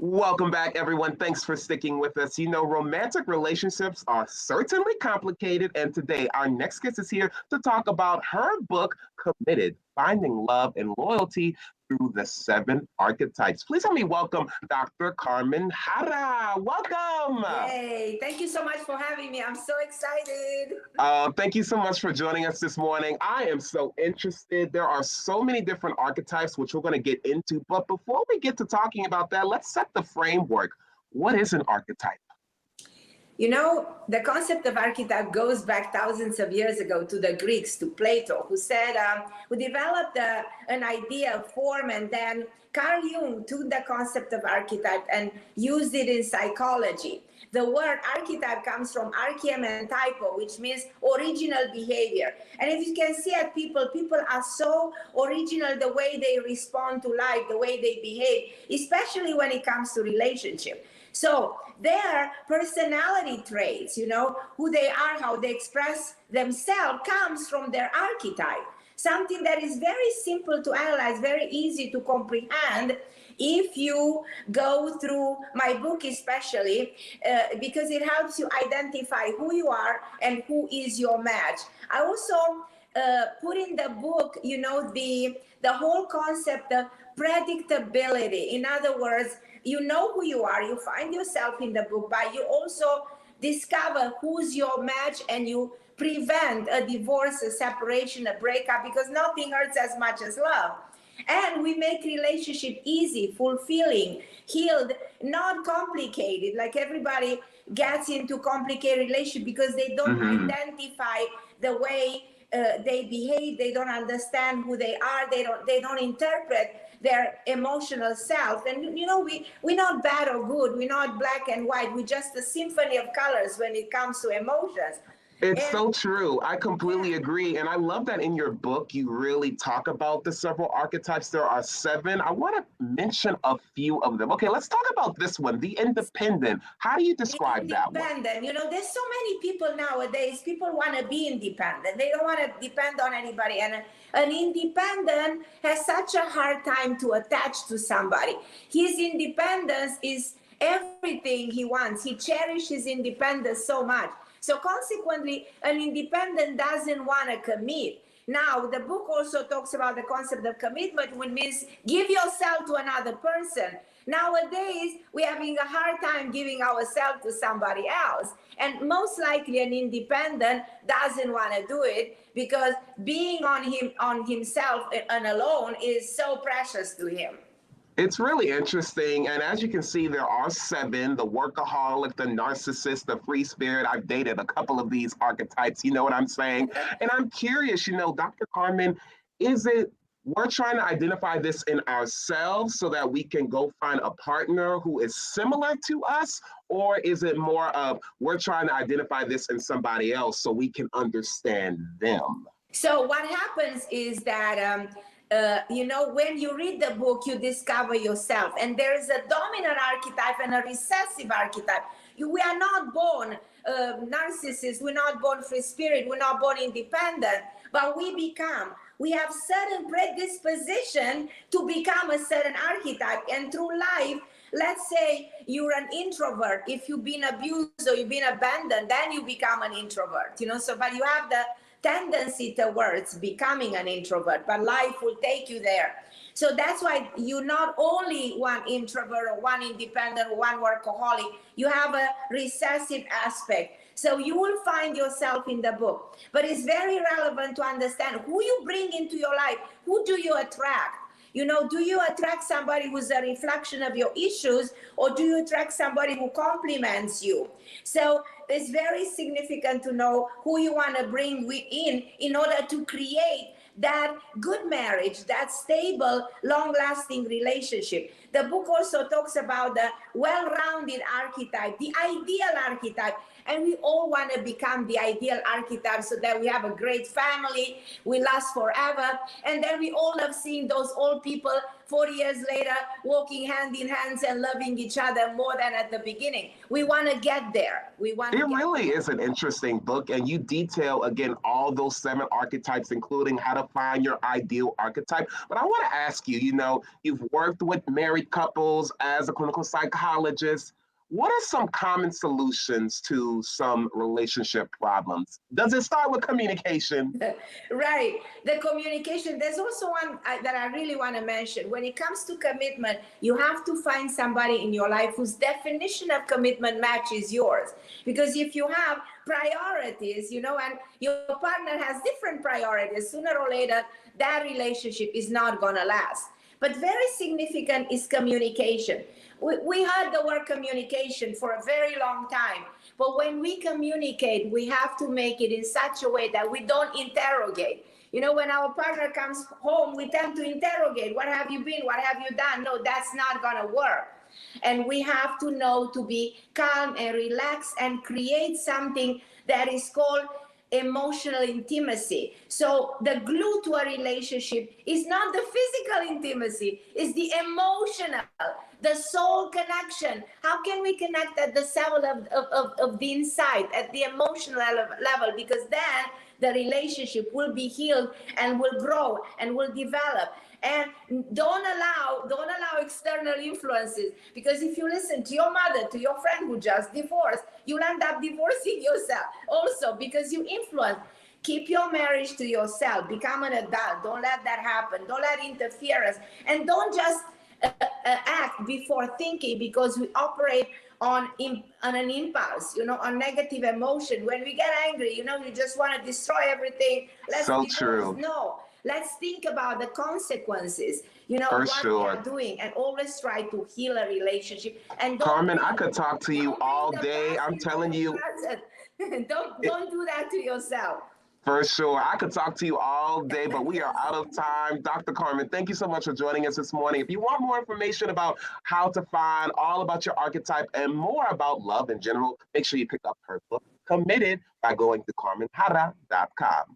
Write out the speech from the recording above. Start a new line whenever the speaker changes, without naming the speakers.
Welcome back, everyone. Thanks for sticking with us. You know, romantic relationships are certainly complicated, and today our next guest is here to talk about her book, Committed: Finding Love and Loyalty Through the Seven Archetypes. Please help me welcome Dr. Carmen Harra. Welcome.
Yay. Thank you so much for having me. I'm so excited.
Thank you so much for joining us this morning. I am so interested. There are so many different archetypes, which we're going to get into. But before we get to talking about that, let's set the framework. What is an archetype?
You know, the concept of archetype goes back thousands of years ago to the Greeks, to Plato, who said, who developed an idea of form, and then Carl Jung took the concept of archetype and used it in psychology. The word archetype comes from archeum and typo, which means original behavior. And if you can see at people, people are so original the way they respond to life, the way they behave, especially when it comes to relationship. So their personality traits, you know, who they are, how they express themselves, comes from their archetype. Something that is very simple to analyze, very easy to comprehend if you go through my book, especially because it helps you identify who you are and who is your match. I also put in the book, you know, the whole concept of predictability. In other words, you know who you are, you find yourself in the book, but you also discover who's your match, and you prevent a divorce, a separation, a breakup, because nothing hurts as much as love. And we make relationship easy, fulfilling, healed, not complicated. Like everybody gets into complicated relationship because they don't identify the way they behave. They don't understand who they are. They don't interpret their emotional self. And you know, we're not bad or good. We're not black and white. We're just a symphony of colors when it comes to emotions.
It's so true. I completely agree. And I love that in your book, you really talk about the several archetypes. There are 7. I want to mention a few of them. Okay, let's talk about this one, the independent. How do you describe that one?
Independent. You know, there's so many people nowadays, people want to be independent. They don't want to depend on anybody. And an independent has such a hard time to attach to somebody. His independence is everything he wants. He cherishes his independence so much. So consequently, an independent doesn't want to commit. Now, the book also talks about the concept of commitment, which means give yourself to another person. Nowadays, we're having a hard time giving ourselves to somebody else. And most likely an independent doesn't want to do it because being on himself and alone is so precious to him.
It's really interesting. And as you can see, there are 7: the workaholic, the narcissist, the free spirit. I've dated a couple of these archetypes. You know what I'm saying? And I'm curious, you know, Dr. Carmen, is it we're trying to identify this in ourselves so that we can go find a partner who is similar to us? Or is it more of we're trying to identify this in somebody else so we can understand them?
So what happens is that you know, when you read the book, you discover yourself. And there is a dominant archetype and a recessive archetype. We are not born narcissists. We're not born free spirit. We're not born independent. But we have certain predisposition to become a certain archetype. And through life, let's say you're an introvert. If you've been abused or you've been abandoned, then you become an introvert. You know, so but you have the tendency towards becoming an introvert, but life will take you there. So that's why you not only one introvert or one independent or one workaholic, you have a recessive aspect. So you will find yourself in the book. But it's very relevant to understand who you bring into your life. Who do you attract? You know, do you attract somebody who's a reflection of your issues, or do you attract somebody who compliments you? So it's very significant to know who you want to bring in order to create that good marriage, that stable, long-lasting relationship. The book also talks about the well-rounded archetype, the ideal archetype. And we all want to become the ideal archetype so that we have a great family, we last forever. And then we all have seen those old people 40 years later walking hand in hands and loving each other more than at the beginning. We want to get there. We want to
It
get
really
there.
is an interesting book, and you detail again all those 7 archetypes, including how to find your ideal archetype. But I want to ask you, you've worked with married couples as a clinical psychologist. What are some common solutions to some relationship problems? Does it start with communication?
Right. The communication. There's also one that I really want to mention. When it comes to commitment, you have to find somebody in your life whose definition of commitment matches yours. Because if you have priorities, and your partner has different priorities, sooner or later, that relationship is not going to last. But very significant is communication. We heard the word communication for a very long time. But when we communicate, we have to make it in such a way that we don't interrogate. When our partner comes home, we tend to interrogate. What have you been? What have you done? No, that's not going to work. And we have to know to be calm and relaxed and create something that is called emotional intimacy. So the glue to a relationship is not the physical intimacy, it's the emotional, the soul connection. How can we connect at the level of the inside, at the emotional level? Because then the relationship will be healed and will grow and will develop. And don't allow external influences, because if you listen to your mother, to your friend who just divorced, you'll end up divorcing yourself also because you influence. Keep your marriage to yourself. Become an adult. Don't let that happen. Don't let interference. And don't just act before thinking, because we operate on an impulse, on negative emotion. When we get angry, you just want to destroy everything. Let's
So
divorce.
true.
No. Let's think about the consequences,
For
what we
sure.
are doing, and always try to heal a relationship. And
Carmen, I could talk to you all day. I'm telling you.
Don't do that to yourself.
For sure. I could talk to you all day, but we are out of time. Dr. Carmen, thank you so much for joining us this morning. If you want more information about how to find all about your archetype and more about love in general, make sure you pick up her book, Committed, by going to carmenharra.com.